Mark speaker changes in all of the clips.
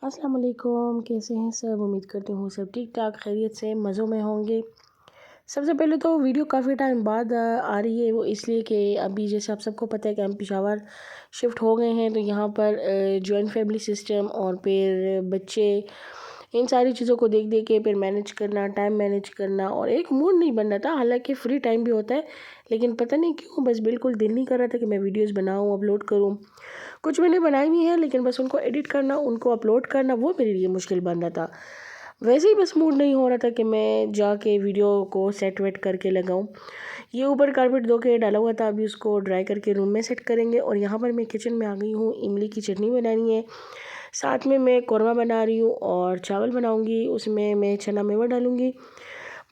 Speaker 1: अस्सलाम वालेकुम, कैसे हैं सब। उम्मीद करती हूँ सब ठीक ठाक खैरियत से मज़ों में होंगे। सबसे पहले तो वीडियो काफ़ी टाइम बाद आ रही है, वो इसलिए कि अभी जैसे आप सबको पता है कि हम पेशावर शिफ्ट हो गए हैं, तो यहाँ पर जॉइंट फैमिली सिस्टम और फिर बच्चे, इन सारी चीज़ों को देख देख के फिर मैनेज करना, टाइम मैनेज करना और एक मूड नहीं बन रहा था। हालांकि फ्री टाइम भी होता है, लेकिन पता नहीं क्यों बस बिल्कुल दिल नहीं कर रहा था कि मैं वीडियोस बनाऊं, अपलोड करूं। कुछ मैंने बनाई भी है, लेकिन बस उनको एडिट करना, उनको अपलोड करना, वो मेरे लिए मुश्किल बन रहा था। वैसे ही बस मूड नहीं हो रहा था कि मैं जाके वीडियो को सेट वेट करके लगाऊं। ये ऊपर कारपेट धो के डाला हुआ था, अभी उसको ड्राई करके रूम में सेट करेंगे। और यहाँ पर मैं किचन में आ गई हूँ, इमली की चटनी बनानी है, साथ में मैं कौरमा बना रही हूँ और चावल बनाऊँगी, उसमें मैं चना मेवा डालूँगी।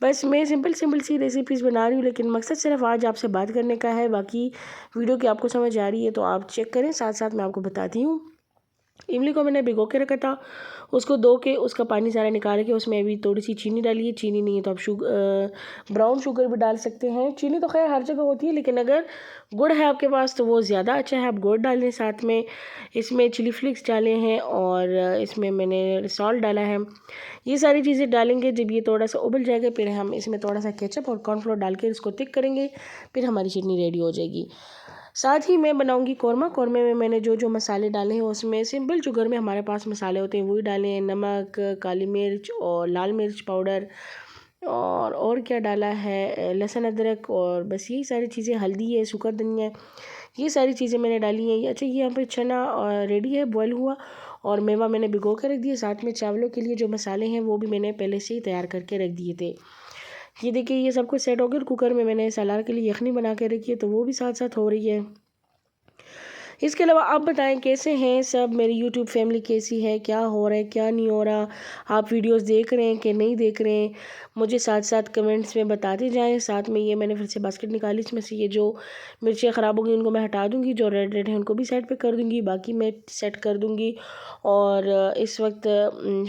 Speaker 1: बस मैं सिंपल सिंपल सी रेसिपीज़ बना रही हूँ, लेकिन मकसद सिर्फ आज आपसे बात करने का है। बाकी वीडियो की आपको समझ आ रही है तो आप चेक करें, साथ साथ मैं आपको बताती हूँ। इमली को मैंने भिगो के रखा था, उसको धो के उसका पानी सारा निकाल के उसमें अभी थोड़ी सी चीनी डाली है। चीनी नहीं है तो आप ब्राउन शुगर भी डाल सकते हैं। चीनी तो खैर हर जगह होती है, लेकिन अगर गुड़ है आपके पास तो वो ज़्यादा अच्छा है, आप गुड़ डाल लें। साथ में इसमें चिली फ्लेक्स डाले हैं और इसमें मैंने सॉल्ट डाला है। ये सारी चीज़ें डालेंगे, जब ये थोड़ा सा उबल जाएगा फिर हम इसमें थोड़ा सा केचप और कॉर्नफ्लोर डाल के इसको थिक करेंगे, फिर हमारी चटनी रेडी हो जाएगी। साथ ही मैं बनाऊंगी कौरमा। कौरमे में मैंने जो जो मसाले डाले हैं उसमें सिंपल जो घर में हमारे पास मसाले होते हैं वही डाले हैं। नमक, काली मिर्च और लाल मिर्च पाउडर, और क्या डाला है, लहसुन अदरक, और बस यही सारी चीज़ें, हल्दी है, सूखा धनिया है, ये सारी चीज़ें मैंने डाली हैं। ये अच्छा, ये यहाँ पे चना रेडी है, बॉयल हुआ, और मेवा मैंने भिगो के रख दिया। साथ में चावलों के लिए जो मसाले हैं वो भी मैंने पहले से ही तैयार करके रख दिए थे। ये देखिए, ये सब कुछ सेट हो गया। कुकर में मैंने सलाद के लिए यखनी बना के रखी है, तो वो भी साथ साथ हो रही है। इसके अलावा आप बताएं कैसे हैं सब, मेरी यूट्यूब फैमिली कैसी है, क्या हो रहा है क्या नहीं हो रहा, आप वीडियोस देख रहे हैं कि नहीं देख रहे हैं, मुझे साथ साथ कमेंट्स में बताते जाएं। साथ में ये मैंने फिर से बास्केट निकाली, इसमें से ये जो मिर्चियाँ ख़राब हो गई उनको मैं हटा दूँगी, जो रेड रेड हैं उनको भी साइड पे कर दूँगी, बाकी मैं सेट कर दूँगी। और इस वक्त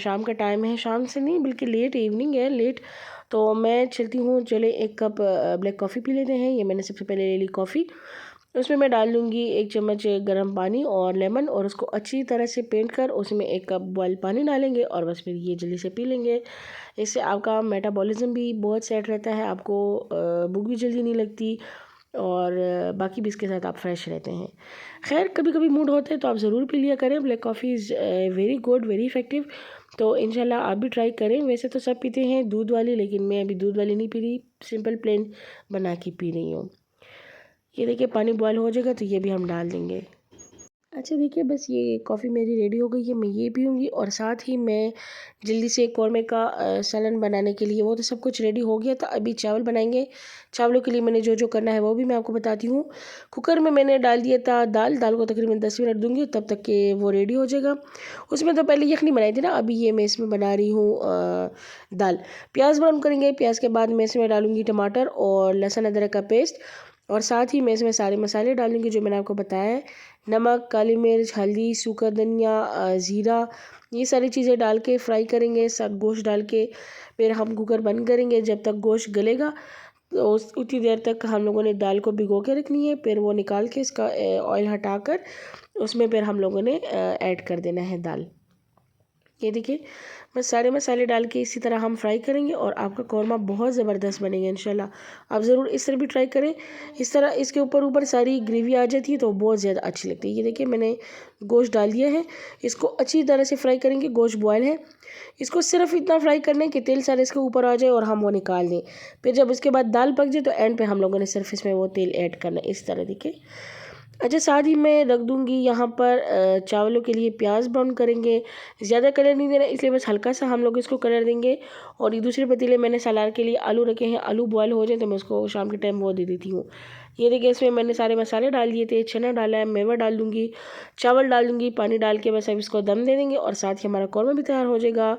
Speaker 1: शाम का टाइम है, शाम से नहीं बल्कि लेट इवनिंग है, लेट। तो मैं चलती हूँ, चले एक कप ब्लैक कॉफ़ी पी लेते हैं। ये मैंने सबसे पहले ले ली कॉफ़ी, उसमें मैं डाल लूँगी 1 चम्मच गर्म पानी और लेमन, और उसको अच्छी तरह से फेंट कर उसमें 1 कप बॉयल पानी डालेंगे और बस फिर ये जल्दी से पी लेंगे। इससे आपका मेटाबॉलिज्म भी बहुत सेट रहता है, आपको भूख भी जल्दी नहीं लगती, और बाकी भी इसके साथ आप फ्रेश रहते हैं। खैर, कभी कभी मूड होता है तो आप ज़रूर पी लिया करें। Black coffee is very good, very effective. तो इंशाल्लाह आप भी ट्राई करें। वैसे तो सब पीते हैं दूध वाली, लेकिन मैं अभी दूध वाली नहीं पी रही, सिंपल प्लेन बना के पी रही हूँ। ये देखिए, पानी बॉयल हो जाएगा तो ये भी हम डाल देंगे। अच्छा देखिए, बस ये कॉफ़ी मेरी रेडी हो गई है, मैं ये पीऊँगी। और साथ ही मैं जल्दी से कौरमे का सालन बनाने के लिए, वो तो सब कुछ रेडी हो गया था, अभी चावल बनाएंगे। चावलों के लिए मैंने जो जो करना है वो भी मैं आपको बताती हूँ। कुकर में मैंने डाल दिया था दाल, दाल को तकरीबन 10 मिनट दूँगी तब तक के वो रेडी हो जाएगा। उसमें तो पहले यखनी बनाई थी ना, अभी ये मैं इसमें बना रही हूँ दाल। प्याज ब्राउन करेंगे, प्याज के बाद मैं इसमें डालूँगी टमाटर और लहसुन अदरक का पेस्ट, और साथ ही मैं इसमें सारे मसाले डालूँगी जो मैंने आपको बताया है। नमक, काली मिर्च, हल्दी, सूखा धनिया, ज़ीरा, ये सारी चीज़ें डाल के फ्राई करेंगे। सब गोश्त डाल के फिर हम कुकर बंद करेंगे, जब तक गोश्त गलेगा तो उतनी देर तक हम लोगों ने दाल को भिगो के रखनी है। फिर वो निकाल के इसका ऑयल हटाकर उसमें फिर हम लोगों ने ऐड कर देना है दाल। ये देखिए, बस सारे मसाले डाल के इसी तरह हम फ्राई करेंगे और आपका कौरमा बहुत ज़बरदस्त बनेगा इंशाल्लाह। आप ज़रूर इस तरह भी ट्राई करें। इस तरह इसके ऊपर ऊपर सारी ग्रेवी आ जाती है तो बहुत ज़्यादा अच्छी लगती है। ये देखिए, मैंने गोश्त डाल दिया है, इसको अच्छी तरह से फ्राई करेंगे। गोश्त बॉयल है, इसको सिर्फ इतना फ्राई करना है कि तेल सारे इसके ऊपर आ जाए और हम वो निकाल दें। फिर जब उसके बाद दाल पक जाए तो एंड पे हम लोगों ने सिर्फ इसमें वो तेल ऐड करना है, इस तरह देखिए। अच्छा, साथ ही मैं रख दूँगी यहाँ पर चावलों के लिए प्याज ब्राउन करेंगे। ज़्यादा कलर नहीं देना, इसलिए बस हल्का सा हम लोग इसको कलर देंगे। और ये दूसरे पतीले मैंने सलाद के लिए आलू रखे हैं, आलू बॉयल हो जाए तो मैं उसको शाम के टाइम वो दे देती हूँ। ये देखिए, इसमें मैंने सारे मसाले डाल दिए थे, चना डाला है, मेवा डाल दूँगी, चावल डाल दूँगी, पानी डाल के बस अब इसको दम दे देंगे और साथ ही हमारा कौरमा भी तैयार हो जाएगा।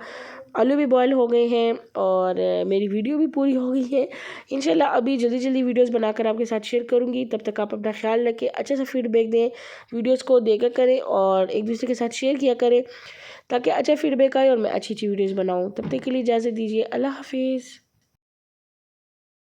Speaker 1: आलू भी बॉयल हो गए हैं और मेरी वीडियो भी पूरी हो गई है। इंशाल्लाह अभी जल्दी जल्दी वीडियोस बनाकर आपके साथ शेयर करूँगी। तब तक आप अपना ख्याल रखें, अच्छा सा फीडबैक दें, वीडियोस को देखा करें और एक दूसरे के साथ शेयर किया करें, ताकि अच्छा फीडबैक आए और मैं अच्छी अच्छी वीडियोस बनाऊँ। तब तक के लिए इजाज़त दीजिए, अल्लाह हाफिज़।